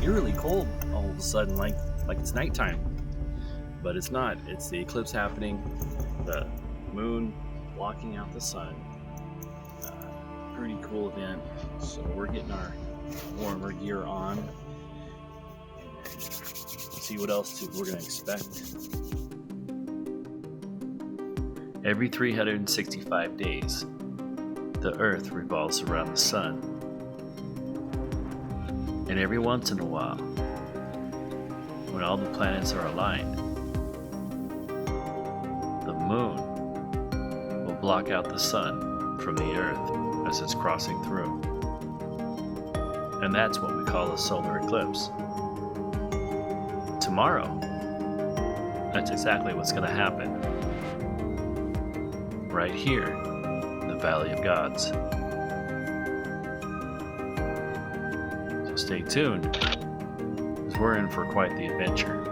eerily cold all of a sudden, like it's nighttime. But it's not. It's the eclipse happening, the moon blocking out the sun. Pretty cool event. So we're getting our warmer gear on. And see what else we're going to expect. Every 365 days, the Earth revolves around the sun. And every once in a while, when all the planets are aligned, the moon will block out the sun from the Earth as it's crossing through. And that's what we call a solar eclipse. Tomorrow, that's exactly what's going to happen. Right here in the Valley of Gods. So stay tuned, because we're in for quite the adventure.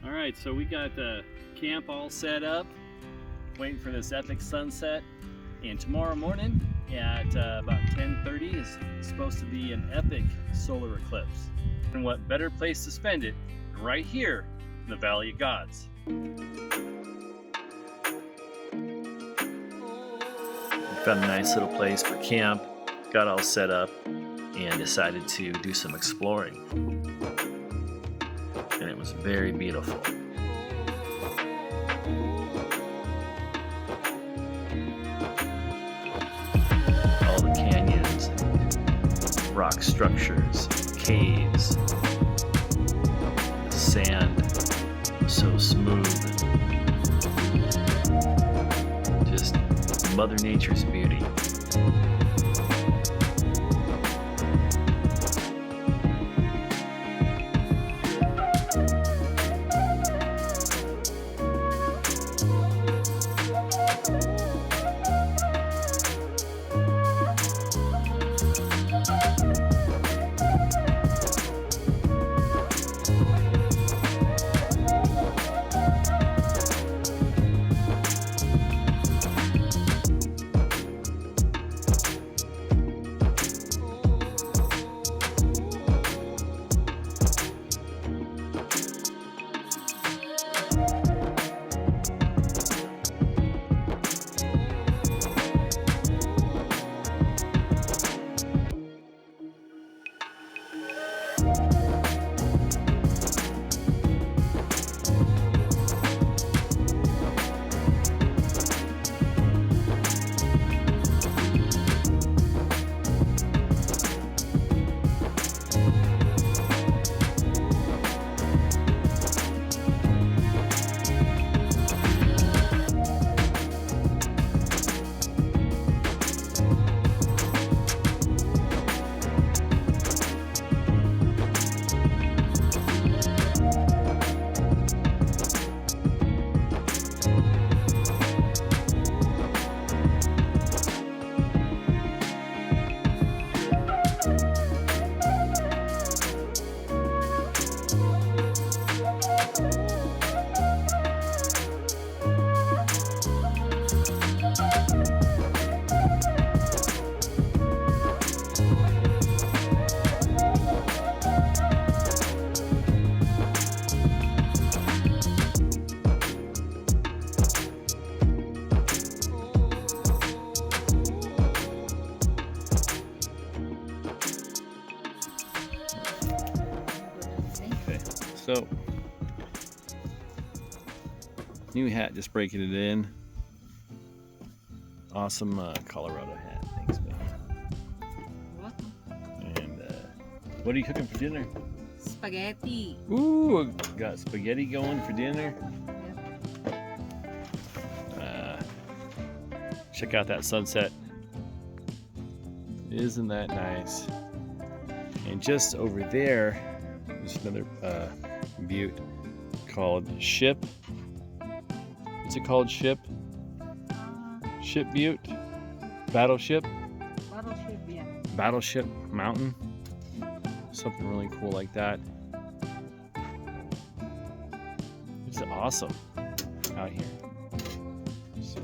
Alright, so we got the camp all set up, waiting for this epic sunset. And tomorrow morning at about 10:30 is supposed to be an epic solar eclipse. And what better place to spend it than right here in the Valley of Gods. We found a nice little place for camp, got all set up, and decided to do some exploring. And it was very beautiful. All the canyons, rock structures, caves, the sand was so smooth. Just Mother Nature's beauty. So, new hat, just breaking it in. Awesome Colorado hat. Thanks, man. And what are you cooking for dinner? Spaghetti. Ooh, got spaghetti going for dinner. Check out that sunset. Isn't that nice? And just over there, there's another butte called Ship. What's it called? Ship Butte? Battleship? Battleship, yeah. Battleship Mountain? Something really cool like that. It's awesome out here. So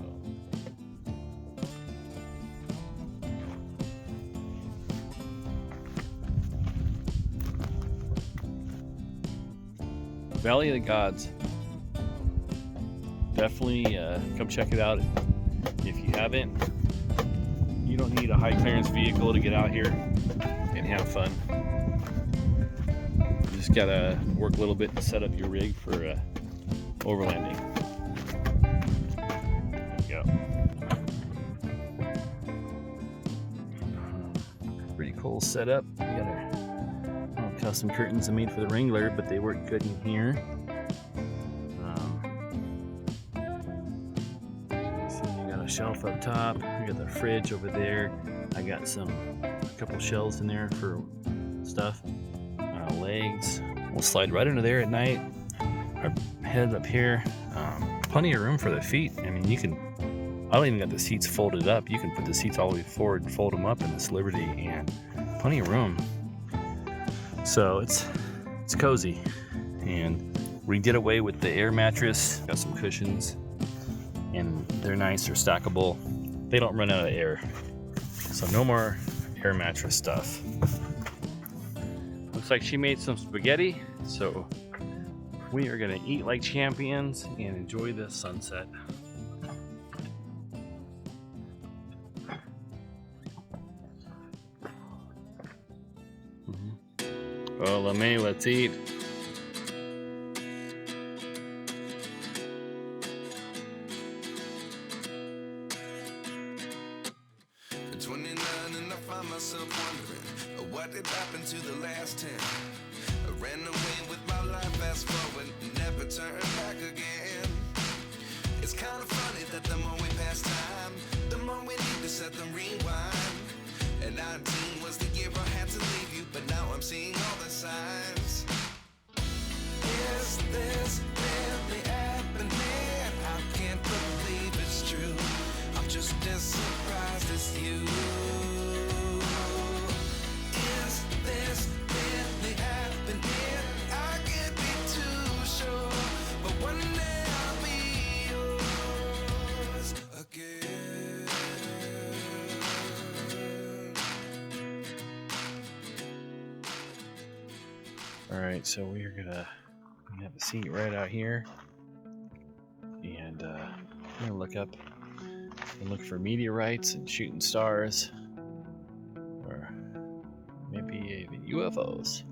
Valley of the Gods. Definitely come check it out if you haven't. You don't need a high clearance vehicle to get out here and have fun. You just gotta work a little bit to set up your rig for overlanding. There you go. Pretty cool setup. We got our custom curtains I made for the Wrangler, but they work good in here. Shelf up top. We got the fridge over there. I got a couple shelves in there for stuff. Legs. We'll slide right under there at night. Our head up here. Plenty of room for the feet. I mean, I don't even got the seats folded up. You can put the seats all the way forward and fold them up in this Liberty, and plenty of room. So it's cozy. And we did away with the air mattress. Got some cushions. And they're nice, they're stackable. They don't run out of air. So no more air mattress stuff. Looks like she made some spaghetti. So we are gonna eat like champions and enjoy the sunset. Well, LeMay, let's eat. What did happen to the last 10? I ran away with my life, fast forward, never turn back again. It's kind of funny that the more we pass time, the more we need to set them rewind. And 19 was the year I had to leave you, but now I'm seeing all the signs. Is this really happening? I can't believe it's true. I'm just as surprised as you. This really happening? I can't be too sure, but one day I'll be yours again. All right, so we have a seat right out here, and I'm gonna look up and look for meteorites and shooting stars, or maybe even UFOs,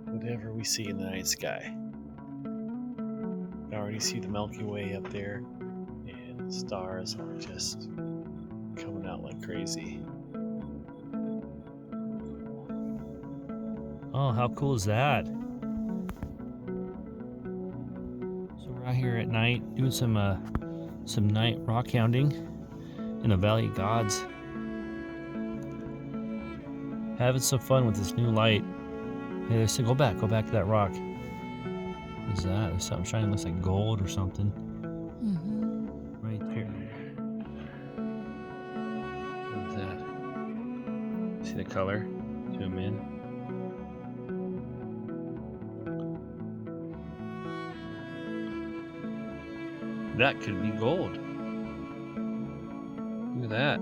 whatever we see in the night sky. I already see the Milky Way up there, and the stars are just coming out like crazy. Oh, how cool is that? So we're out here at night doing some night rock hounding in the Valley of Gods. Having some fun with this new light. Hey, they said go back to that rock. What is that? There's something shining, looks like gold or something. Mm-hmm. Right there. What is that? See the color? Zoom in. That could be gold. Look at that.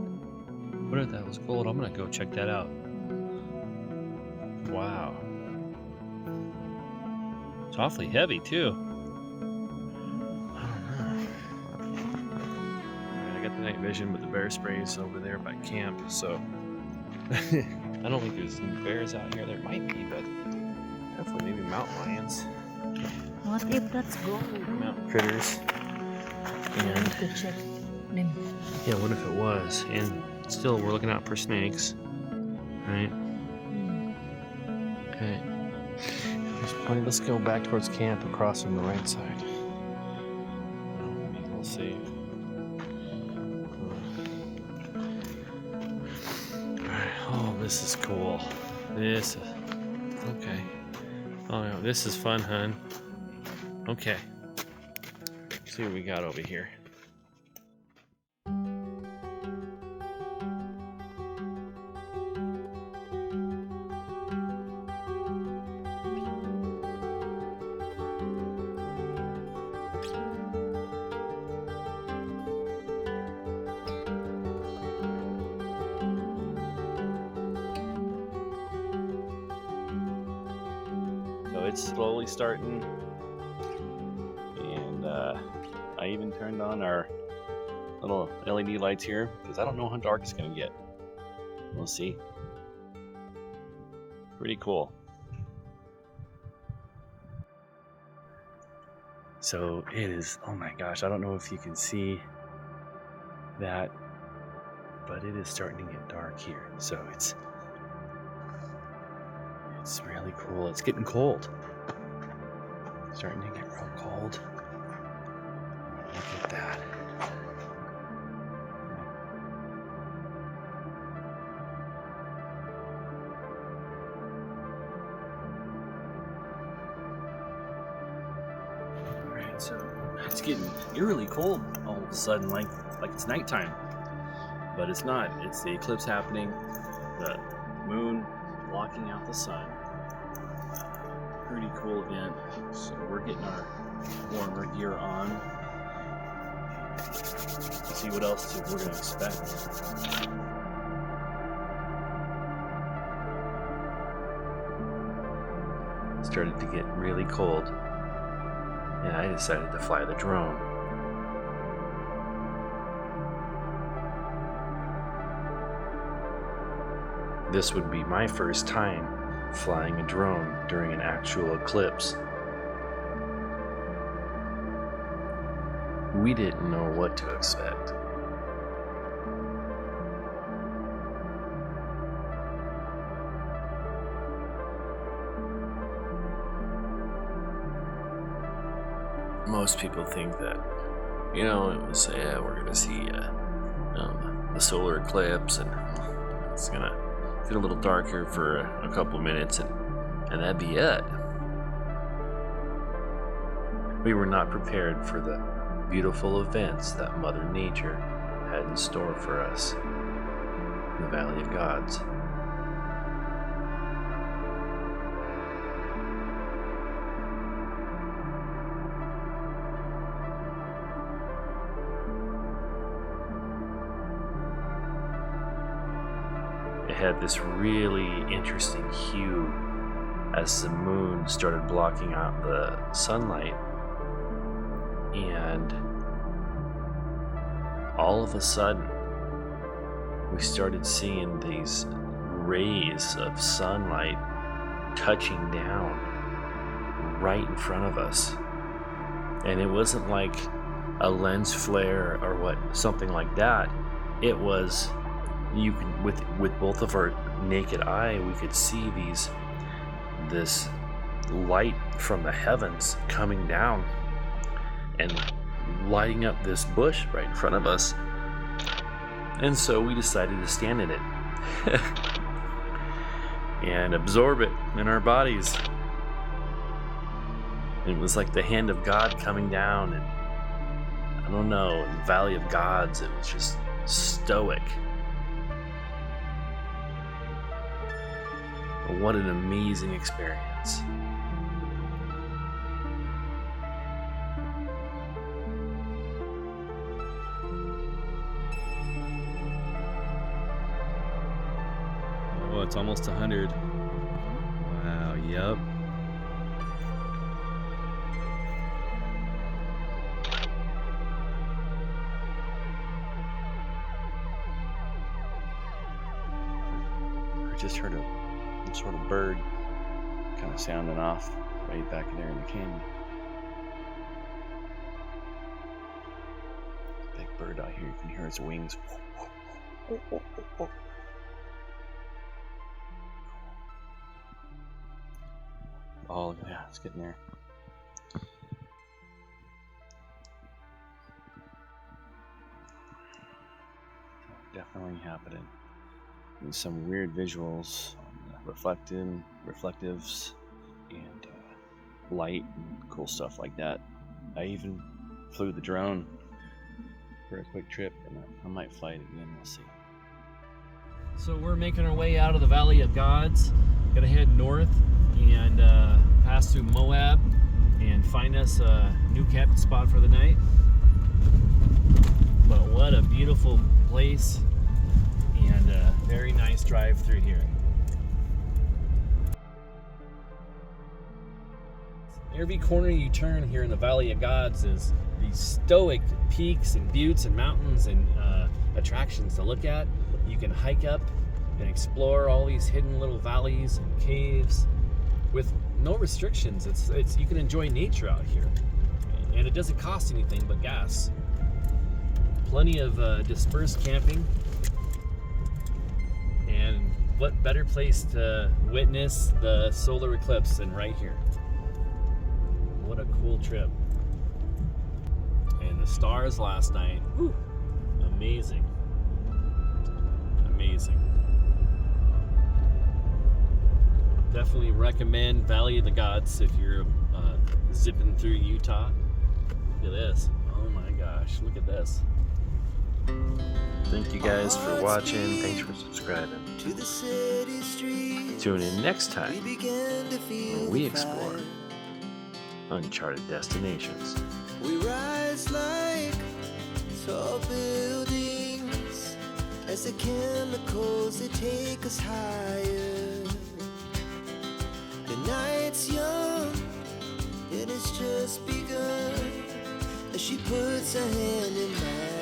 What if that was gold? I'm gonna go check that out. Wow. It's awfully heavy too. I don't know. Alright, I got the night vision, but the bear spray's over there by camp, so I don't think there's any bears out here. There might be, but definitely maybe mountain lions. What if that's gold? Mountain critters. And to check them. yeah, what if it was? And still, we're looking out for snakes, right? Okay. There's plenty. Let's go back towards camp across from the right side. We'll see. Oh, this is cool. This is okay. Oh no, this is fun, hun. Okay. Let's see what we got over here. It's slowly starting, and I even turned on our little LED lights here because I don't know how dark it's gonna get. We'll see. Pretty cool. So it is, oh my gosh, I don't know if you can see that, but it is starting to get dark here. So it's really cool. It's getting cold. It's starting to get real cold. Look at that. Alright, so it's getting eerily cold all of a sudden, like it's nighttime. But it's not. It's the eclipse happening, the moon blocking out the sun. Pretty cool event. So we're getting our warmer gear on. See what else we're going to expect. It started to get really cold, and I decided to fly the drone. This would be my first time flying a drone during an actual eclipse. We didn't know what to expect. Most people think that, it was, we're gonna see the solar eclipse, and it's gonna get a little darker for a couple minutes, and that'd be it. We were not prepared for the beautiful events that Mother Nature had in store for us in the Valley of Gods. It had this really interesting hue as the moon started blocking out the sunlight, and all of a sudden we started seeing these rays of sunlight touching down right in front of us. And it wasn't like a lens flare or something like that. It was, you can, with both of our naked eye, we could see this light from the heavens coming down and lighting up this bush right in front of us. And so we decided to stand in it and absorb it in our bodies. And it was like the hand of God coming down, and I don't know, in the Valley of Gods, it was just stoic. But what an amazing experience. Oh, it's almost 100. Wow, yep. I just heard some sort of bird kind of sounding off right back there in the canyon. Big bird out here, you can hear its wings. Oh, yeah, it's getting there. Definitely happening. And some weird visuals on reflectives, and light and cool stuff like that. I even flew the drone for a quick trip, and I might fly it again. We'll see. So we're making our way out of the Valley of Gods. Gonna head north and pass through Moab and find us a new camping spot for the night. But what a beautiful place, and a very nice drive through here. every corner you turn here in the Valley of Gods is these stoic peaks and buttes and mountains and attractions to look at. You can hike up and explore all these hidden little valleys and caves with no restrictions. It's you can enjoy nature out here, and it doesn't cost anything but gas. Plenty of dispersed camping, and what better place to witness the solar eclipse than right here. What a cool trip. And the stars last night, whew, amazing. Definitely recommend Valley of the Gods if you're zipping through Utah. Look at this. Oh my gosh, look at this. Thank you guys for watching. Thanks for subscribing. To the city streets, Tune in next time we began to feel when we the explore fire. Uncharted Destinations. We rise like tall buildings as the chemicals they take us higher. The night's young, it has just begun as she puts her hand in mine.